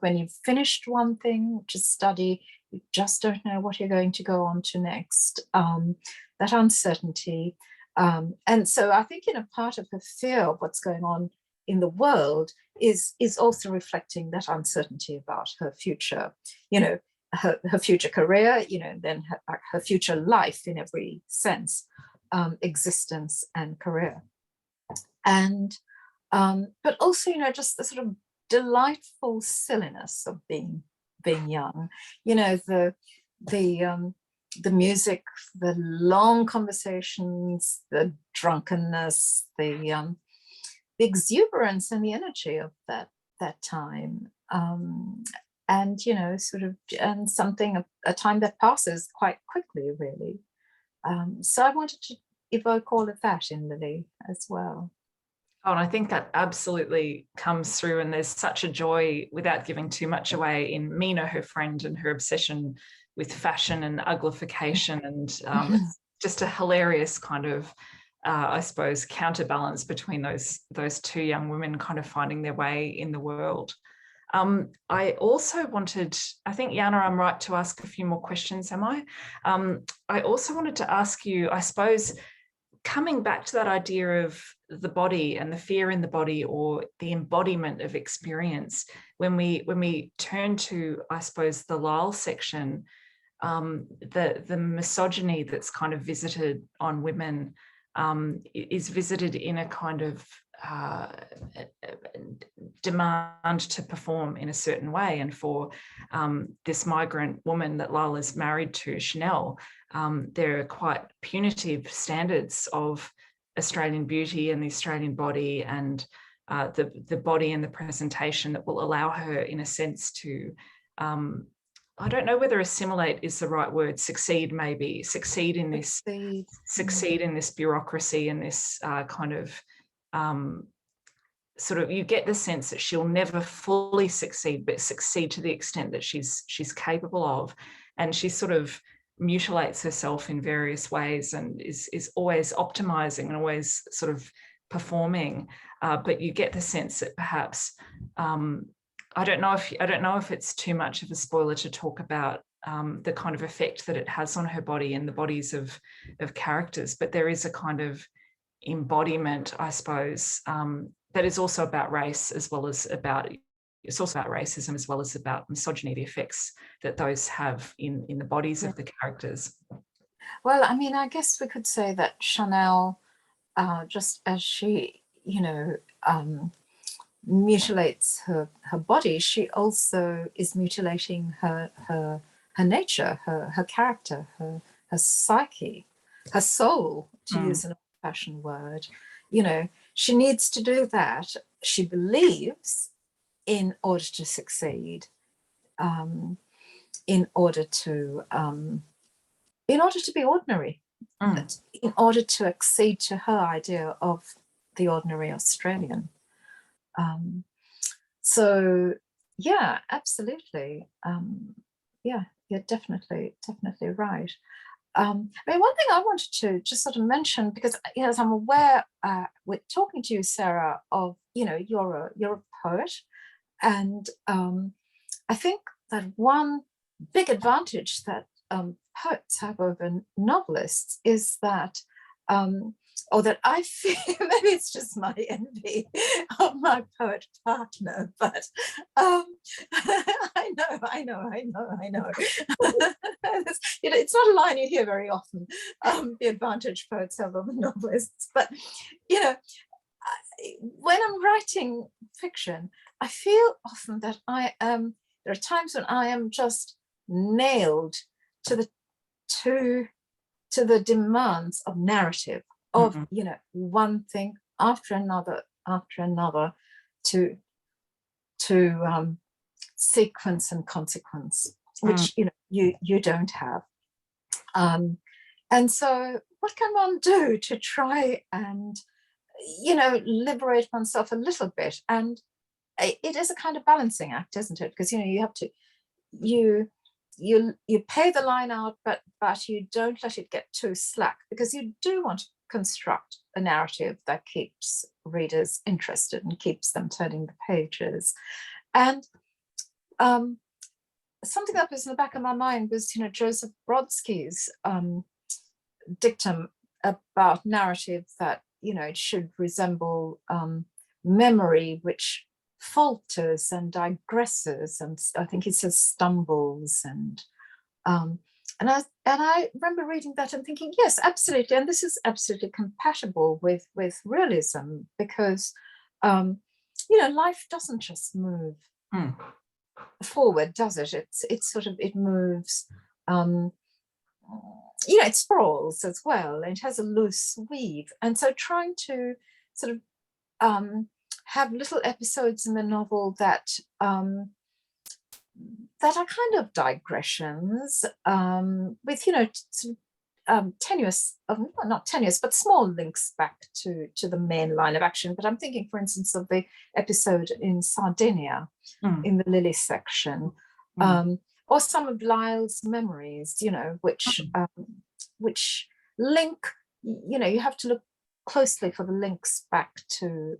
When you've finished one thing, which is study, you just don't know what you're going to go on to next. That uncertainty, and so I think part of her fear of what's going on in the world is also reflecting that uncertainty about her future. Her future career, then her future life in every sense, existence and career. And but also, just the sort of delightful silliness of being young. The music, the long conversations, the drunkenness, the exuberance and the energy of that time. And and a time that passes quite quickly, really. So I wanted to evoke all of that in Lili as well. Oh, and I think that absolutely comes through, and there's such a joy, without giving too much away, in Mina, her friend, and her obsession with fashion and uglification, and it's just a hilarious kind of, I suppose, counterbalance between those two young women kind of finding their way in the world. I also wanted, I think, Jana, I'm right to ask a few more questions, am I? I also wanted to ask you, I suppose, coming back to that idea of the body and the fear in the body, or the embodiment of experience, when we turn to, I suppose, the Lyle section, the misogyny that's kind of visited on women is visited in a kind of demand to perform in a certain way. And for this migrant woman that Lyle is married to, Chanel, there are quite punitive standards of Australian beauty and the Australian body, and the body and the presentation that will allow her, in a sense, to I don't know whether assimilate is the right word, succeed maybe, succeed in this bureaucracy and this kind of sort of, you get the sense that she'll never fully succeed, but succeed to the extent that she's capable of. And she sort of mutilates herself in various ways and is always optimizing and always sort of performing. But you get the sense that perhaps, I don't know if it's too much of a spoiler to talk about the kind of effect that it has on her body and the bodies of characters, but there is a kind of embodiment, I suppose, that is also about race as well as about, it's also about racism as well as about misogyny, the effects that those have in the bodies of the characters. Well, I mean, I guess we could say that Chanel, just as she, you know, mutilates her body, she also is mutilating her nature, her character, her psyche, her soul, to use an old-fashioned word. You know, she needs to do that, she believes, in order to succeed, in order to be ordinary, in order to accede to her idea of the ordinary Australian. So yeah, absolutely. Yeah, you're definitely right. I mean, one thing I wanted to just sort of mention, because, you know, as I'm aware, with talking to you, Sarah, of, you know, you're a poet, and I think that one big advantage that poets have over novelists is that, or that I feel, maybe it's just my envy of my poet partner, but I know. You know, it's not a line you hear very often, the advantage poets have over novelists. But, you know, when I'm writing fiction, I feel often that there are times when I am just nailed to the demands of narrative, of, you know, one thing after another to sequence and consequence, which, you know, you don't have. And so what can one do to try and, you know, liberate oneself a little bit? And it is a kind of balancing act, isn't it? Because, you know, you have to, you pay the line out, but you don't let it get too slack, because you do want to construct a narrative that keeps readers interested and keeps them turning the pages. And something that was in the back of my mind was, you know, Joseph Brodsky's dictum about narrative, that, you know, it should resemble memory, which falters and digresses, and I think he says stumbles, and I remember reading that and thinking, yes, absolutely, and this is absolutely compatible with realism, because you know, life doesn't just move forward, does it? It's sort of, it moves, you know, it sprawls as well, and it has a loose weave, and so trying to sort of have little episodes in the novel that that are kind of digressions, with, you know, tenuous, not tenuous, but small links back to the main line of action. But I'm thinking, for instance, of the episode in Sardinia, in the Lili section, or some of Lyle's memories, you know, which link, you know, you have to look closely for the links back to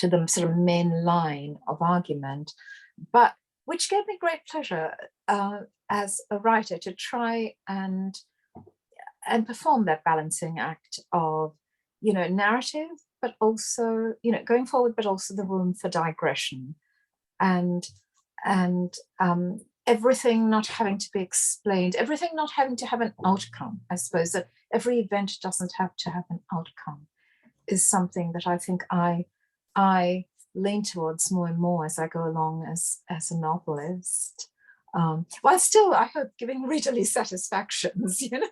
the sort of main line of argument, but which gave me great pleasure as a writer to try and perform that balancing act of, you know, narrative, but also, you know, going forward, but also the room for digression, and everything not having to be explained, everything not having to have an outcome. I suppose that every event doesn't have to have an outcome is something that I think I lean towards more and more as I go along as a novelist, while still, I hope, giving readerly satisfactions, you know.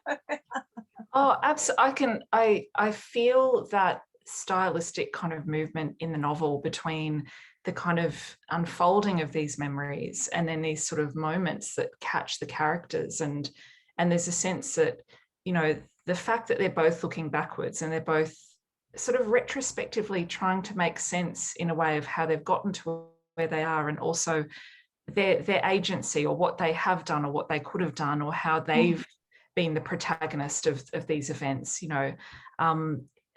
Oh, absolutely. I feel that stylistic kind of movement in the novel between kind of unfolding of these memories, and then these sort of moments that catch the characters. And there's a sense that, you know, the fact that they're both looking backwards and they're both sort of retrospectively trying to make sense in a way of how they've gotten to where they are, and also their agency, or what they have done or what they could have done, or how they've been the protagonist of these events. You know,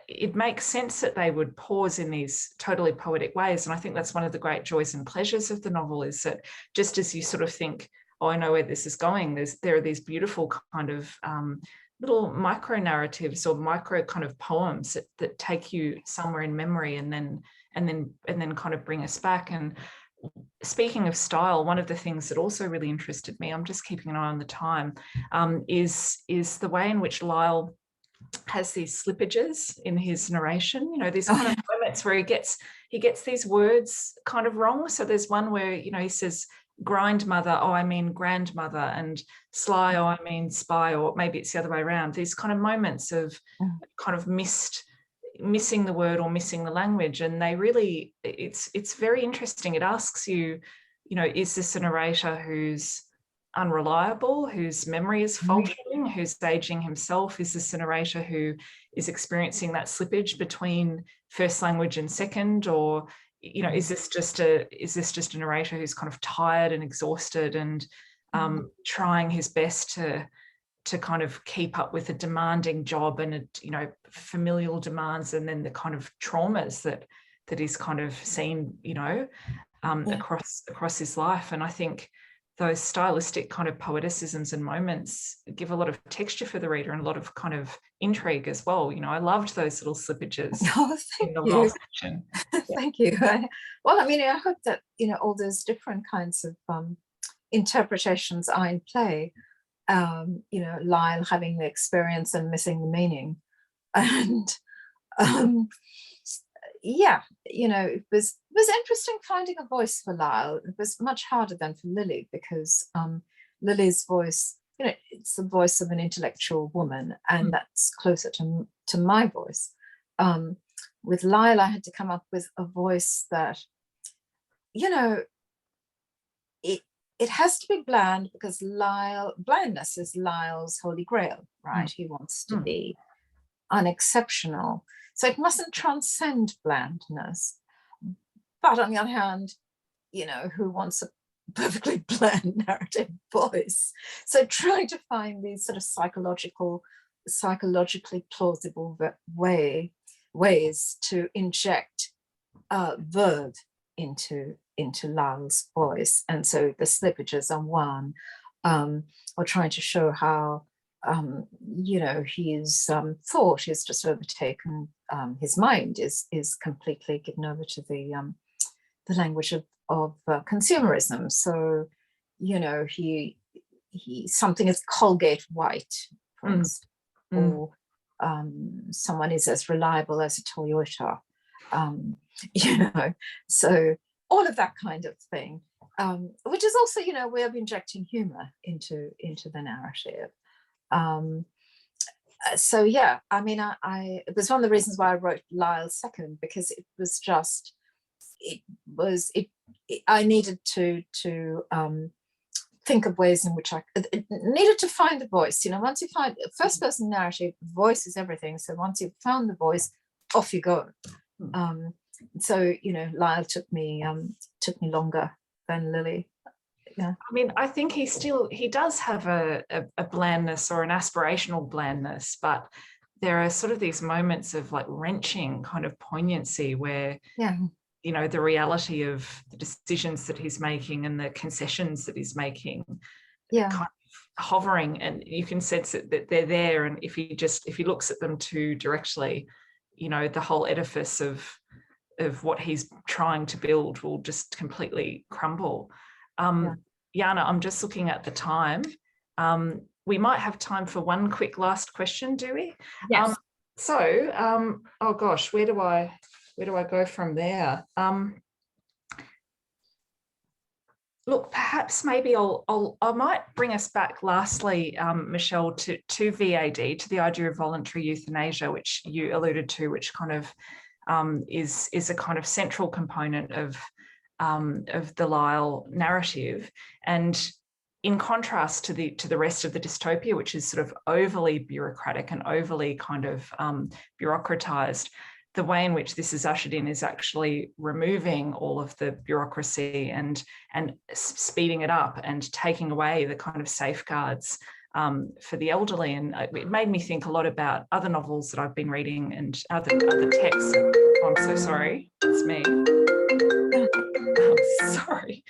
it makes sense that they would pause in these totally poetic ways. And I think that's one of the great joys and pleasures of the novel, is that just as you sort of think, oh, I know where this is going, there are these beautiful kind of little micro narratives or micro kind of poems that take you somewhere in memory and then kind of bring us back. And speaking of style, one of the things that also really interested me, I'm just keeping an eye on the time, is the way in which Lyle has these slippages in his narration. You know, these kind of moments where he gets these words kind of wrong. So there's one where, you know, he says grindmother, oh, I mean grandmother, and sly, oh, I mean spy, or maybe it's the other way around. These kind of moments of kind of missing the word or missing the language. And they really, it's very interesting. It asks you, you know, is this a narrator who's unreliable, whose memory is faltering, who's aging himself? Is this a narrator who is experiencing that slippage between first language and second? Or, you know, is this just a narrator who's kind of tired and exhausted and trying his best to kind of keep up with a demanding job and, you know, familial demands, and then the kind of traumas that he's kind of seen, you know, across his life. And I think those stylistic kind of poeticisms and moments give a lot of texture for the reader and a lot of kind of intrigue as well. You know, I loved those little slippages in the last section. Thank you. Well, I mean, I hope that, you know, all those different kinds of interpretations are in play. You know, Lyle having the experience and missing the meaning. And yeah, you know, it was interesting finding a voice for Lyle. It was much harder than for Lili, because Lili's voice, you know, it's the voice of an intellectual woman, and that's closer to my voice. With Lyle, I had to come up with a voice that, you know, it has to be bland, because blandness is Lyle's holy grail, right? He wants to be unexceptional. So it mustn't transcend blandness. But on the other hand, you know, who wants a perfectly bland narrative voice? So trying to find these sort of psychologically plausible ways to inject verve into Lyle's voice. And so the slippages are one, or trying to show how you know, his thought is just overtaken, his mind is completely given over to the language of consumerism. So, you know, he something is Colgate white, for instance, or someone is as reliable as a Toyota, you know, so all of that kind of thing, which is also, you know, a way of injecting humor into the narrative. So yeah, I mean, it was one of the reasons why I wrote Lyle second, because it was just, I needed to think of ways in which I needed to find the voice. You know, once you find first person narrative, voice is everything. So once you've found the voice, off you go. So, you know, Lyle took me longer than Lili. Yeah. I mean, I think he does have a blandness, or an aspirational blandness, but there are sort of these moments of like wrenching kind of poignancy where, you know, the reality of the decisions that he's making and the concessions that he's making, kind of hovering, and you can sense that they're there. And if he looks at them too directly, you know, the whole edifice of what he's trying to build will just completely crumble. Jana, I'm just looking at the time. We might have time for one quick last question, do we? Yes. Oh gosh, where do I go from there? Look, perhaps maybe I might bring us back lastly, Michelle, to VAD, to the idea of voluntary euthanasia, which you alluded to, which kind of is a kind of central component of the Lyle narrative. And in contrast to the rest of the dystopia, which is sort of overly bureaucratic and overly kind of bureaucratized, the way in which this is ushered in is actually removing all of the bureaucracy and speeding it up and taking away the kind of safeguards for the elderly. And it made me think a lot about other novels that I've been reading and other texts. Oh, I'm so sorry. It's me. I'm sorry.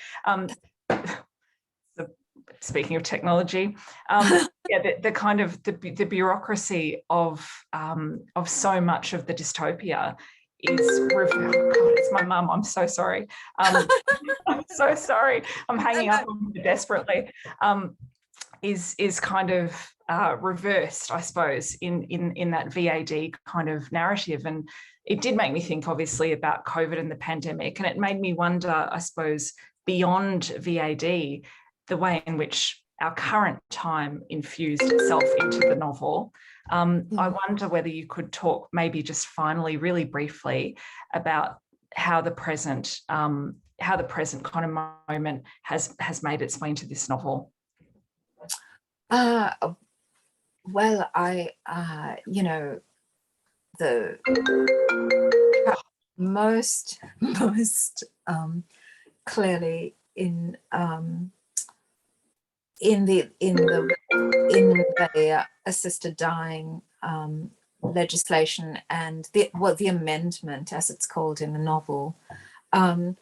Speaking of technology, the kind of the bureaucracy of so much of the dystopia is, oh God, it's my mum. I'm so sorry. I'm so sorry. I'm hanging up on her desperately. Is kind of reversed, I suppose, in that VAD kind of narrative. And it did make me think, obviously, about COVID and the pandemic. And it made me wonder, I suppose, beyond VAD, the way in which our current time infused itself into the novel. I wonder whether you could talk maybe just finally, really briefly, about how the present kind of moment has made its way into this novel. Well, the most clearly in the assisted dying legislation and the amendment, as it's called in the novel, and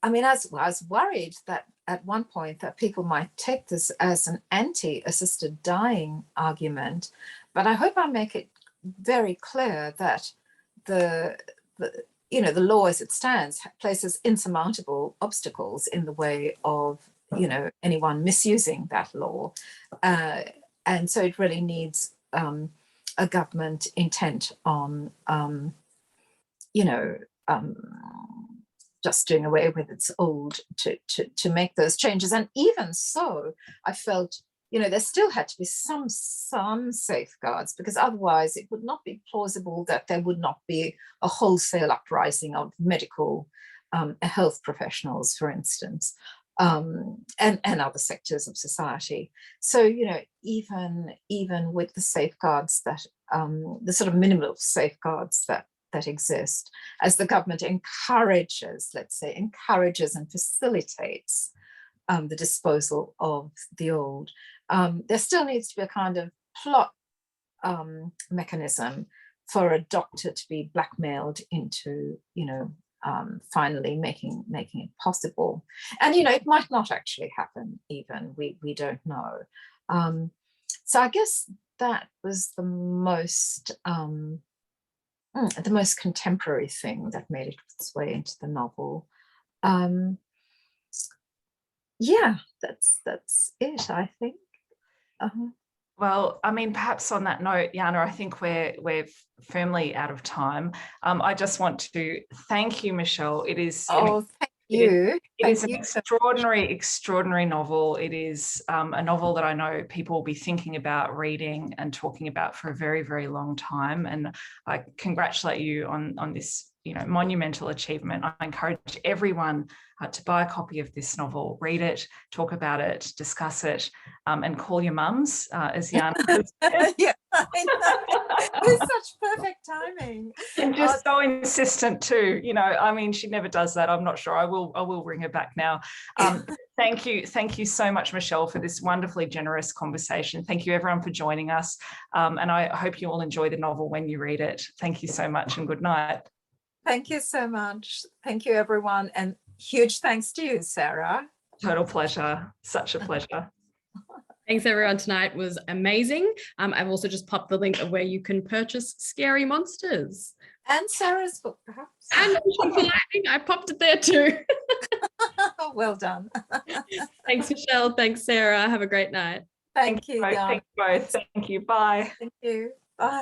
I mean, I was worried that at one point that people might take this as an anti-assisted dying argument, but I hope I make it very clear that the law as it stands places insurmountable obstacles in the way of, anyone misusing that law. And so it really needs a government intent on, just doing away with its old to make those changes. And even so, I felt, there still had to be some safeguards, because otherwise it would not be plausible that there would not be a wholesale uprising of medical health professionals, for instance, and other sectors of society. So, even with the safeguards that, the sort of minimal safeguards that exist, as the government encourages and facilitates the disposal of the old, there still needs to be a kind of plot mechanism for a doctor to be blackmailed into, finally making it possible. And, it might not actually happen even, we don't know. So I guess that was the most contemporary thing that made its way into the novel. Yeah, that's it, I think. Well, I mean, perhaps on that note, Jana, I think we're firmly out of time. I just want to thank you, Michelle. It is thank you. It is an extraordinary novel. It is a novel that I know people will be thinking about reading and talking about for a very, very long time. And I congratulate you on this, monumental achievement. I encourage everyone to buy a copy of this novel, read it, talk about it, discuss it, and call your mums, as Jana has. Yeah, I know. It's such perfect timing. And just so insistent too, I mean, she never does that. I'm not sure. I will ring her back now. Thank you so much, Michelle, for this wonderfully generous conversation. Thank you, everyone, for joining us. And I hope you all enjoy the novel when you read it. Thank you so much, and good night. Thank you so much. Thank you, everyone. And huge thanks to you, Sarah. Total pleasure. Such a pleasure. Thanks, everyone. Tonight was amazing. I've also just popped the link of where you can purchase Scary Monsters. And Sarah's book, perhaps. And Fishing for Lightning. I popped it there too. Well done. Thanks, Michelle. Thanks, Sarah. Have a great night. Thank you. Thank you both. Thank you. Bye. Thank you. Bye.